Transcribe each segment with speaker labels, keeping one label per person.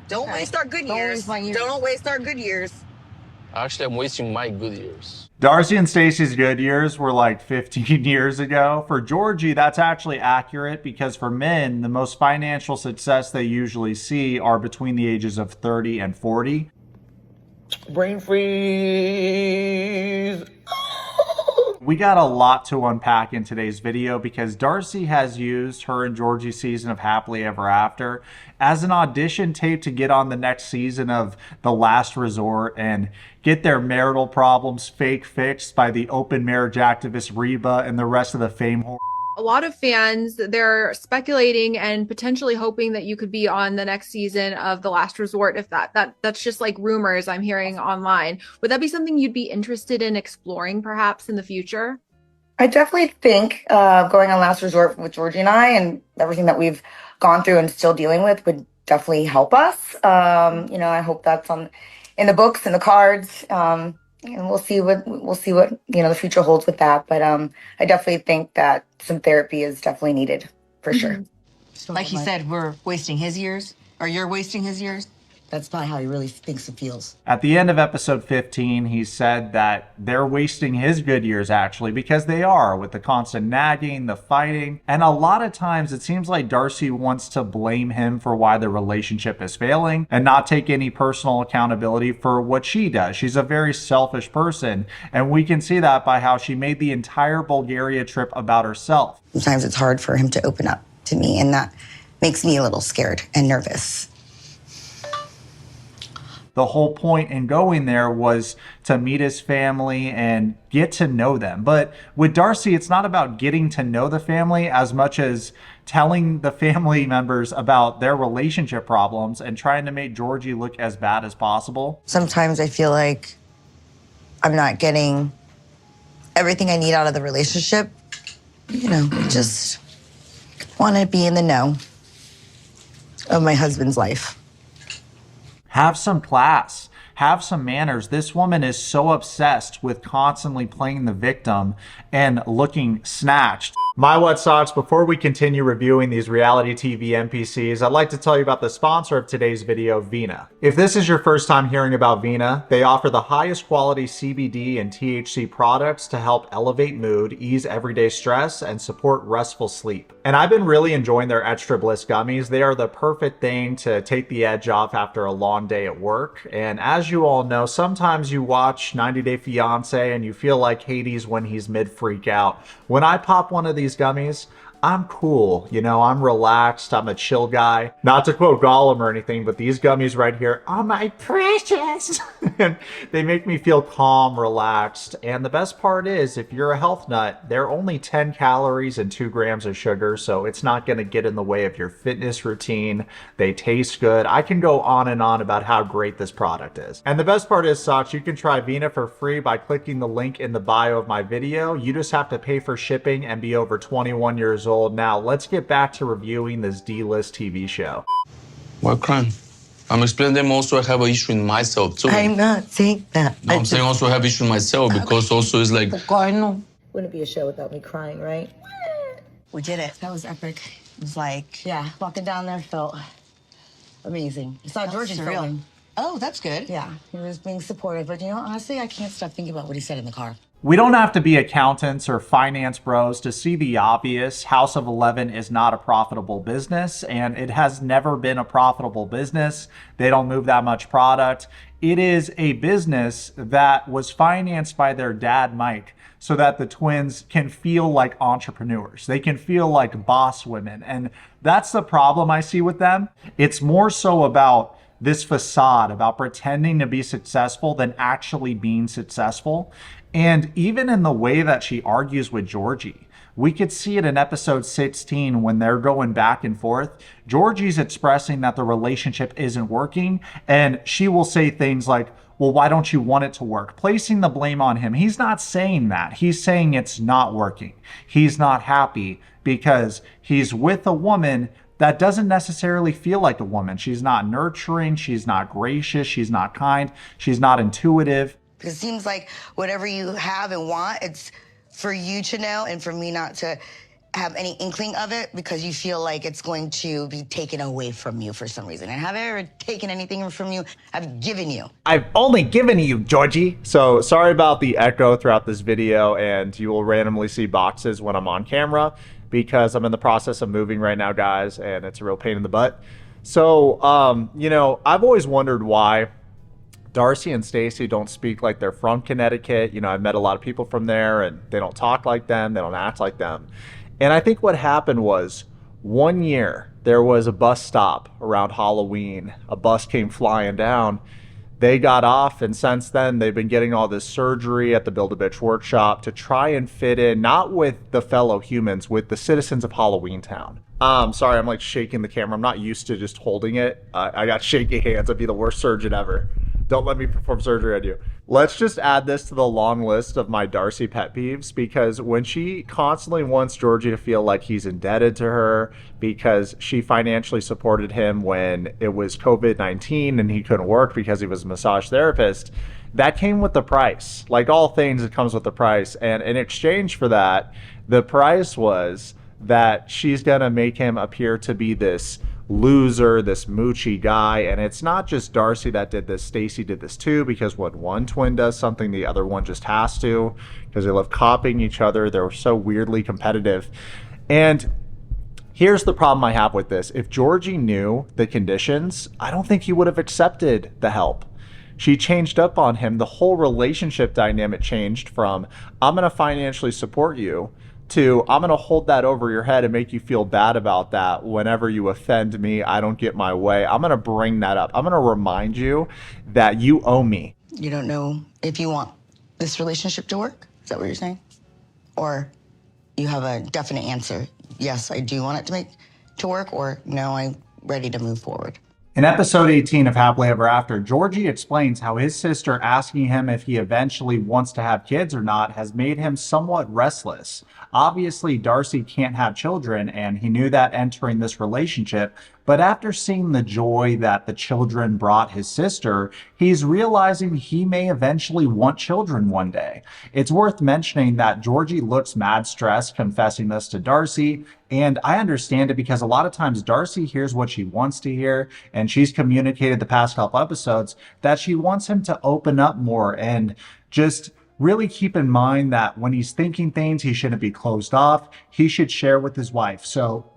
Speaker 1: Don't waste our good years. Don't waste our good years.
Speaker 2: Actually, I'm wasting my good years.
Speaker 3: Darcey and Stacy's good years were like 15 years ago. For Georgi, that's actually accurate because for men, the most financial success they usually see are between the ages of 30 and 40.
Speaker 4: Brain freeze.
Speaker 3: We got a lot to unpack in today's video because Darcey has used her and Georgi's season of Happily Ever After as an audition tape to get on the next season of The Last Resort and get their marital problems fake fixed by the open marriage activist Reba and the rest of the fame whore.
Speaker 5: A lot of fans, they're speculating and potentially hoping that you could be on the next season of The Last Resort. If that's just like rumors I'm hearing online. Would that be something you'd be interested in exploring perhaps in the future?
Speaker 6: I definitely think going on Last Resort with Georgi and I and everything that we've gone through and still dealing with would definitely help us. I hope that's in the books, in the cards. And we'll see what the future holds with that. But I definitely think that some therapy is definitely needed for sure.
Speaker 1: Like he said, we're wasting his years, or you're wasting his years.
Speaker 7: That's not how he really thinks and feels.
Speaker 3: At the end of episode 15, he said that they're wasting his good years actually because they are, with the constant nagging, the fighting. And a lot of times it seems like Darcey wants to blame him for why the relationship is failing and not take any personal accountability for what she does. She's a very selfish person. And we can see that by how she made the entire Bulgaria trip about herself.
Speaker 7: Sometimes it's hard for him to open up to me, and that makes me a little scared and nervous.
Speaker 3: The whole point in going there was to meet his family and get to know them. But with Darcey, it's not about getting to know the family as much as telling the family members about their relationship problems and trying to make Georgi look as bad as possible.
Speaker 7: Sometimes I feel like I'm not getting everything I need out of the relationship. I just want to be in the know of my husband's life.
Speaker 3: Have some class. Have some manners. This woman is so obsessed with constantly playing the victim and looking snatched. My Yourwetsock, before we continue reviewing these reality TV NPCs, I'd like to tell you about the sponsor of today's video, Vina. If this is your first time hearing about Vina, they offer the highest quality CBD and THC products to help elevate mood, ease everyday stress, and support restful sleep. And I've been really enjoying their Extra Bliss gummies. They are the perfect thing to take the edge off after a long day at work. And as you all know, sometimes you watch 90 Day Fiancé and you feel like Hades when he's mid-freak out. When I pop one of these gummies, I'm cool, I'm relaxed, I'm a chill guy. Not to quote Gollum or anything, but these gummies right here, oh my precious, and they make me feel calm, relaxed. And the best part is, if you're a health nut, they're only 10 calories and 2 grams of sugar, so it's not gonna get in the way of your fitness routine. They taste good. I can go on and on about how great this product is. And the best part is, Socks, you can try Vina for free by clicking the link in the bio of my video. You just have to pay for shipping and be over 21 years old. Now, let's get back to reviewing this D-list TV show.
Speaker 2: What crime? I'm explaining them also I have an issue in myself too.
Speaker 7: I'm not saying that.
Speaker 2: No, I'm saying also I have issue in myself because also it's like...
Speaker 6: Wouldn't be a show without me crying, right?
Speaker 7: We did it. That was epic. It was like, walking down there felt amazing. I saw Georgi filming.
Speaker 1: Oh, that's good.
Speaker 7: Yeah, he was being supportive. But honestly, I can't stop thinking about what he said in the car.
Speaker 3: We don't have to be accountants or finance bros to see the obvious. House of 11 is not a profitable business, and it has never been a profitable business. They don't move that much product. It is a business that was financed by their dad, Mike, so that the twins can feel like entrepreneurs. They can feel like boss women. And that's the problem I see with them. It's more so about this facade, about pretending to be successful than actually being successful. And even in the way that she argues with Georgi, we could see it in episode 16 when they're going back and forth. Georgi's expressing that the relationship isn't working, and she will say things like, well, why don't you want it to work? Placing the blame on him. He's not saying that. He's saying it's not working. He's not happy because he's with a woman that doesn't necessarily feel like a woman. She's not nurturing. She's not gracious. She's not kind. She's not intuitive.
Speaker 7: It seems like whatever you have and want, it's for you to know and for me not to have any inkling of it because you feel like it's going to be taken away from you for some reason. And have I ever taken anything from you? I've given you.
Speaker 3: I've only given you, Georgie. So sorry about the echo throughout this video, and you will randomly see boxes when I'm on camera because I'm in the process of moving right now, guys, and it's a real pain in the butt. So, you know, I've always wondered why Darcey and Stacey don't speak like they're from Connecticut. You know, I've met a lot of people from there, and they don't talk like them. They don't act like them. And I think what happened was one year there was a bus stop around Halloween. A bus came flying down. They got off, and since then they've been getting all this surgery at the Build-A-Bitch workshop to try and fit in, not with the fellow humans, with the citizens of Halloween Town. Sorry, I'm like shaking the camera. I'm not used to just holding it. I got shaky hands. I'd be the worst surgeon ever. Don't let me perform surgery on you. Let's just add this to the long list of my Darcey pet peeves, because when she constantly wants Georgi to feel like he's indebted to her because she financially supported him when it was COVID-19 and he couldn't work because he was a massage therapist, that came with the price. Like all things, it comes with the price. And in exchange for that, the price was that she's going to make him appear to be this loser, this moochy guy. And it's not just Darcey that did this. Stacey did this too, because when one twin does something, the other one just has to, because they love copying each other. They're so weirdly competitive. And here's the problem I have with this. If Georgi knew the conditions, I don't think he would have accepted the help. She changed up on him. The whole relationship dynamic changed from, I'm going to financially support you, to, I'm going to hold that over your head and make you feel bad about that whenever you offend me, I don't get my way. I'm going to bring that up. I'm going to remind you that you owe me.
Speaker 7: You don't know if you want this relationship to work? Is that what you're saying? Or you have a definite answer? Yes, I do want it to work, or no, I'm ready to move forward.
Speaker 3: In episode 18 of Happily Ever After, Georgi explains how his sister asking him if he eventually wants to have kids or not has made him somewhat restless. Obviously, Darcey can't have children, and he knew that entering this relationship, but after seeing the joy that the children brought his sister, he's realizing he may eventually want children one day. It's worth mentioning that Georgi looks mad stressed confessing this to Darcey, and I understand it because a lot of times Darcey hears what she wants to hear, and she's communicated the past couple episodes that she wants him to open up more and just really keep in mind that when he's thinking things, he shouldn't be closed off. He should share with his wife. So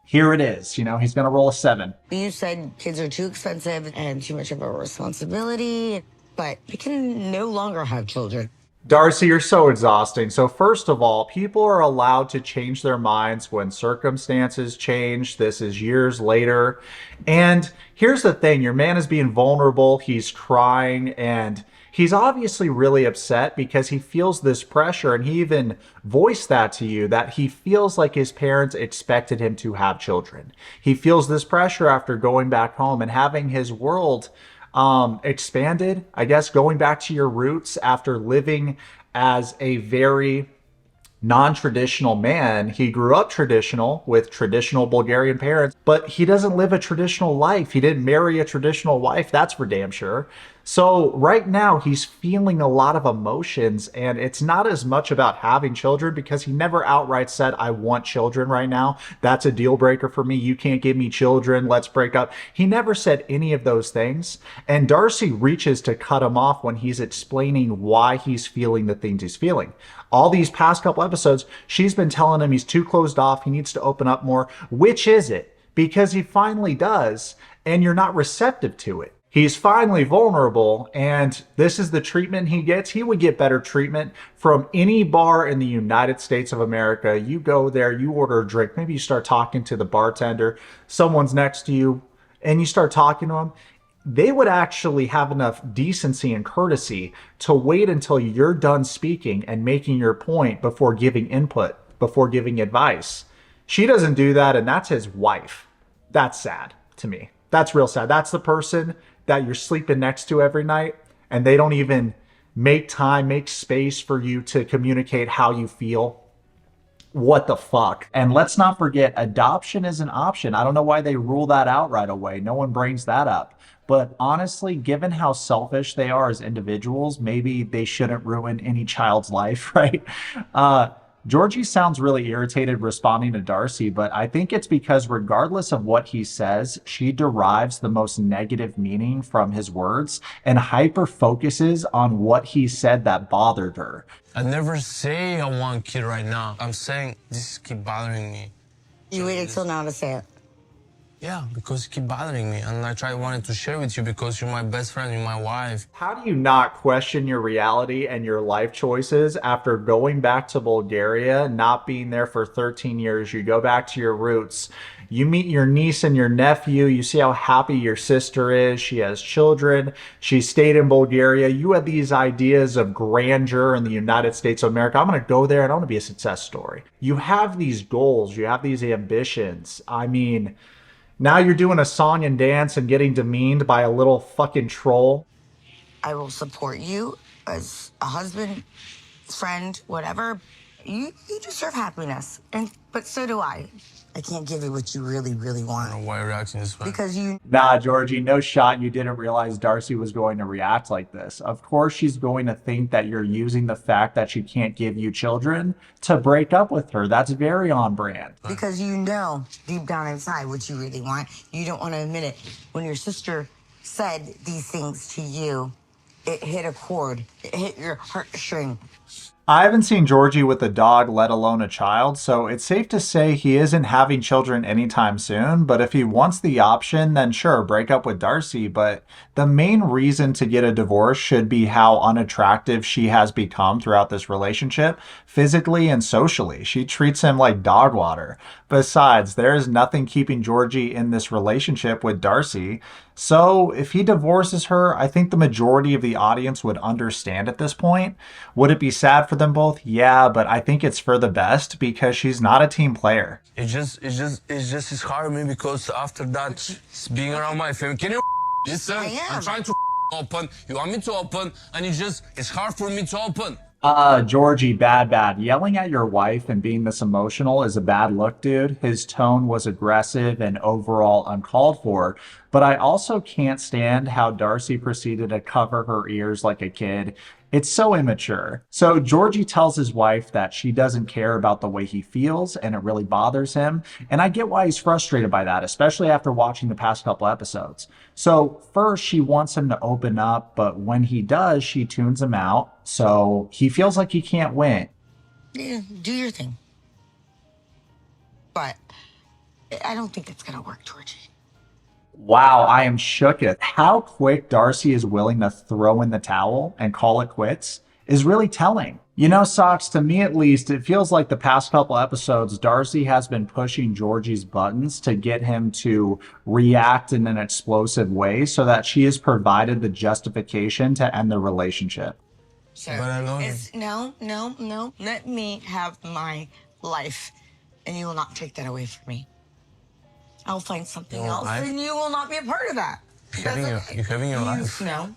Speaker 3: here it is. You know, he's going to roll a 7.
Speaker 7: You said kids are too expensive and too much of a responsibility, but we can no longer have children.
Speaker 3: Darcey, you're so exhausting. So first of all, people are allowed to change their minds when circumstances change. This is years later. And here's the thing. Your man is being vulnerable. He's crying, and he's obviously really upset because he feels this pressure, and he even voiced that to you, that he feels like his parents expected him to have children. He feels this pressure after going back home and having his world expanded, I guess, going back to your roots after living as a very non-traditional man. He grew up traditional with traditional Bulgarian parents, but he doesn't live a traditional life. He didn't marry a traditional wife, that's for damn sure. So right now he's feeling a lot of emotions, and it's not as much about having children because he never outright said, I want children right now. That's a deal breaker for me. You can't give me children. Let's break up. He never said any of those things. And Darcey reaches to cut him off when he's explaining why he's feeling the things he's feeling. All these past couple episodes, she's been telling him he's too closed off. He needs to open up more. Which is it? Because he finally does, and you're not receptive to it. He's finally vulnerable, and this is the treatment he gets. He would get better treatment from any bar in the United States of America. You go there, you order a drink, maybe you start talking to the bartender, someone's next to you, and you start talking to them. They would actually have enough decency and courtesy to wait until you're done speaking and making your point before giving input, before giving advice. She doesn't do that, and that's his wife. That's sad to me. That's real sad. That's the person that you're sleeping next to every night, and they don't even make time, make space for you to communicate how you feel. What the fuck? And let's not forget, adoption is an option. I don't know why they rule that out right away. No one brings that up. But honestly, given how selfish they are as individuals, maybe they shouldn't ruin any child's life, right? Georgie sounds really irritated responding to Darcey, but I think it's because regardless of what he says, she derives the most negative meaning from his words and hyper focuses on what he said that bothered her.
Speaker 2: I never say I want a kid right now. I'm saying this keep bothering me.
Speaker 7: You waited till now to say it.
Speaker 2: Yeah, because it keep bothering me. And wanted to share with you because you're my best friend, you're my wife.
Speaker 3: How do you not question your reality and your life choices after going back to Bulgaria, not being there for 13 years? You go back to your roots. You meet your niece and your nephew. You see how happy your sister is. She has children. She stayed in Bulgaria. You had these ideas of grandeur in the United States of America. I'm going to go there and I want to be a success story. You have these goals. You have these ambitions. I mean, now you're doing a song and dance and getting demeaned by a little fucking troll.
Speaker 7: I will support you as a husband, friend, whatever. You deserve happiness, but so do I. I can't give you what you really, really want.
Speaker 2: I don't know why you're reacting this way.
Speaker 7: Because you...
Speaker 3: Nah, Georgie, no shot you didn't realize Darcey was going to react like this. Of course she's going to think that you're using the fact that she can't give you children to break up with her. That's very on brand.
Speaker 7: Because you know deep down inside what you really want. You don't want to admit it. When your sister said these things to you, it hit a chord. It hit your heartstring.
Speaker 3: I haven't seen Georgie with a dog, let alone a child, so it's safe to say he isn't having children anytime soon, but if he wants the option, then sure, break up with Darcey, but the main reason to get a divorce should be how unattractive she has become throughout this relationship, physically and socially. She treats him like dog water. Besides, there is nothing keeping Georgie in this relationship with Darcey, so if he divorces her, I think the majority of the audience would understand at this point. Would it be sad for them both? Yeah, but I think it's for the best because she's not a team player.
Speaker 2: It's hard for me because after that, being around my family. Can you listen? I'm trying to open. You want me to open, and it's hard for me to open.
Speaker 3: Georgie, bad. Yelling at your wife and being this emotional is a bad look, dude. His tone was aggressive and overall uncalled for. But I also can't stand how Darcey proceeded to cover her ears like a kid. It's so immature. So Georgie tells his wife that she doesn't care about the way he feels and it really bothers him. And I get why he's frustrated by that, especially after watching the past couple episodes. So first she wants him to open up, but when he does, she tunes him out. So he feels like he can't win.
Speaker 7: Yeah, do your thing. But I don't think it's going to work, Georgie.
Speaker 3: Wow, I am shook at how quick Darcey is willing to throw in the towel and call it quits is really telling. You know, Socks, to me at least, it feels like the past couple episodes, Darcey has been pushing Georgie's buttons to get him to react in an explosive way so that she has provided the justification to end the relationship.
Speaker 7: Sir,
Speaker 2: But I love
Speaker 7: no. Let me have my life, and you will not take that away from me. I'll find something else, and you will not be a part of that.
Speaker 2: You're having your life.
Speaker 7: No.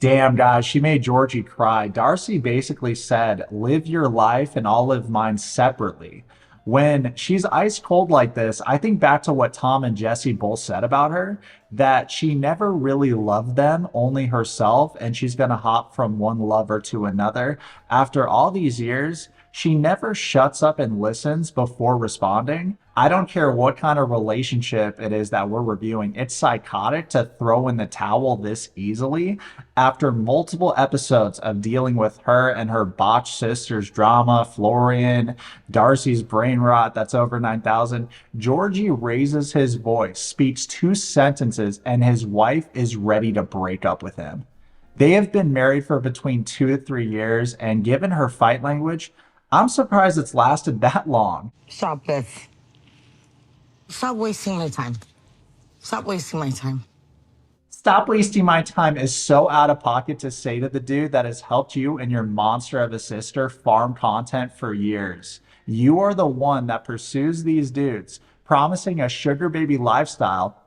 Speaker 3: Damn, guys, she made Georgie cry. Darcey basically said, live your life and I'll live mine separately. When she's ice cold like this, I think back to what Tom and Jesse both said about her, that she never really loved them, only herself, and she's going to hop from one lover to another. After all these years, she never shuts up and listens before responding. I don't care what kind of relationship it is that we're reviewing. It's psychotic to throw in the towel this easily. After multiple episodes of dealing with her and her botched sister's drama, Florian, Darcey's brain rot that's over 9,000, Georgie raises his voice, speaks 2 sentences, and his wife is ready to break up with him. They have been married for between 2 to 3 years, and given her fight language, I'm surprised it's lasted that long.
Speaker 7: Stop this. Stop wasting my time. Stop wasting my time.
Speaker 3: Stop wasting my time is so out of pocket to say to the dude that has helped you and your monster of a sister farm content for years. You are the one that pursues these dudes, promising a sugar baby lifestyle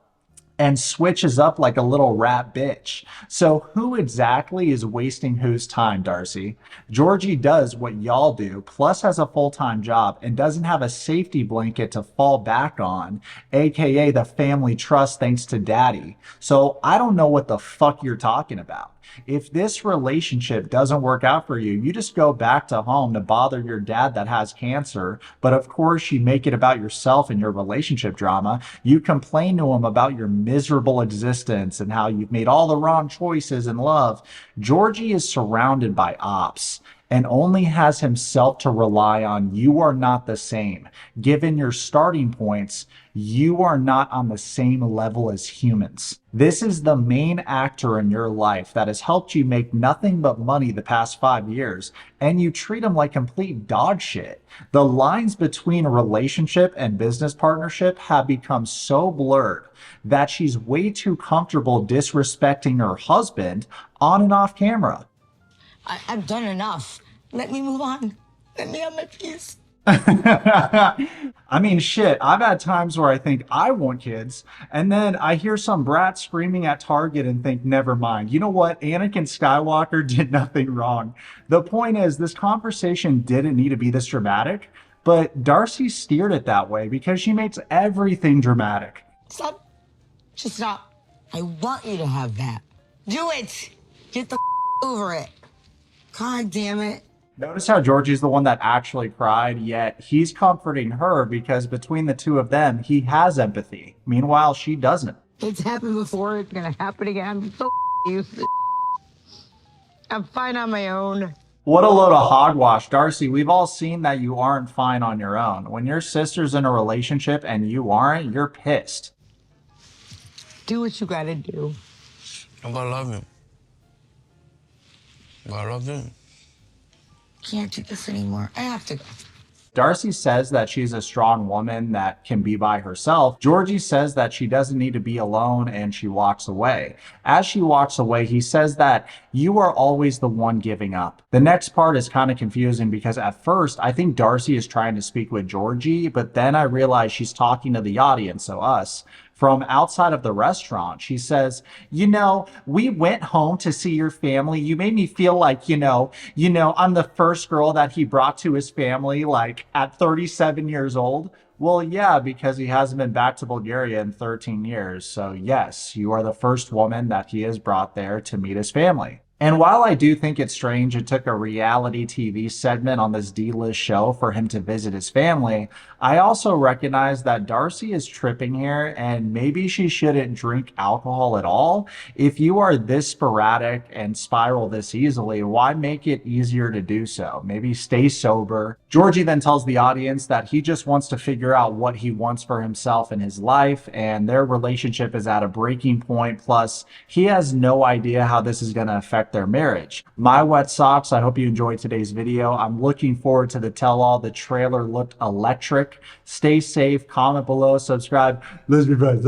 Speaker 3: and switches up like a little rat bitch. So who exactly is wasting whose time, Darcey? Georgie does what y'all do, plus has a full-time job and doesn't have a safety blanket to fall back on, aka the family trust thanks to daddy. So I don't know what the fuck you're talking about. If this relationship doesn't work out for you, you just go back to home to bother your dad that has cancer. But of course, you make it about yourself and your relationship drama. You complain to him about your miserable existence and how you've made all the wrong choices in love. Georgi is surrounded by ops and only has himself to rely on. You are not the same. Given your starting points, you are not on the same level as humans. This is the main actor in your life that has helped you make nothing but money the past 5 years, and you treat him like complete dog shit. The lines between relationship and business partnership have become so blurred that she's way too comfortable disrespecting her husband on and off camera.
Speaker 7: I've done enough. Let me move on. Let me have my peace.
Speaker 3: I mean, shit, I've had times where I think I want kids, and then I hear some brat screaming at Target and think, never mind. You know what? Anakin Skywalker did nothing wrong. The point is, this conversation didn't need to be this dramatic, but Darcey steered it that way because she makes everything dramatic.
Speaker 7: Stop. Just stop. I want you to have that. Do it. Get the over it. God damn it.
Speaker 3: Notice how Georgie's the one that actually cried, yet he's comforting her because between the two of them, he has empathy. Meanwhile, she doesn't.
Speaker 7: It's happened before. It's going to happen again. I'm so used to it. I'm fine on my own.
Speaker 3: What a load of hogwash. Darcey, we've all seen that you aren't fine on your own. When your sister's in a relationship and you aren't, you're pissed.
Speaker 7: Do what you got to do.
Speaker 2: I'm gonna love him. I love him.
Speaker 7: Can't do this anymore. I have to go.
Speaker 3: Darcey says that she's a strong woman that can be by herself. Georgi says that she doesn't need to be alone and she walks away. As she walks away, he says that you are always the one giving up. The next part is kind of confusing because at first I think Darcey is trying to speak with Georgi, but then I realize she's talking to the audience, so us. From outside of the restaurant, she says, you know, we went home to see your family. You made me feel like, you know, I'm the first girl that he brought to his family, like at 37 years old. Well, yeah, because he hasn't been back to Bulgaria in 13 years. So yes, you are the first woman that he has brought there to meet his family. And while I do think it's strange it took a reality TV segment on this D-list show for him to visit his family, I also recognize that Darcey is tripping here and maybe she shouldn't drink alcohol at all. If you are this sporadic and spiral this easily, why make it easier to do so? Maybe stay sober. Georgi then tells the audience that he just wants to figure out what he wants for himself in his life, and their relationship is at a breaking point. Plus, he has no idea how this is going to affect their marriage. My wet socks, I hope you enjoyed today's video. I'm looking forward to the tell-all. The trailer looked electric. Stay safe, comment below, subscribe. Let's be friends.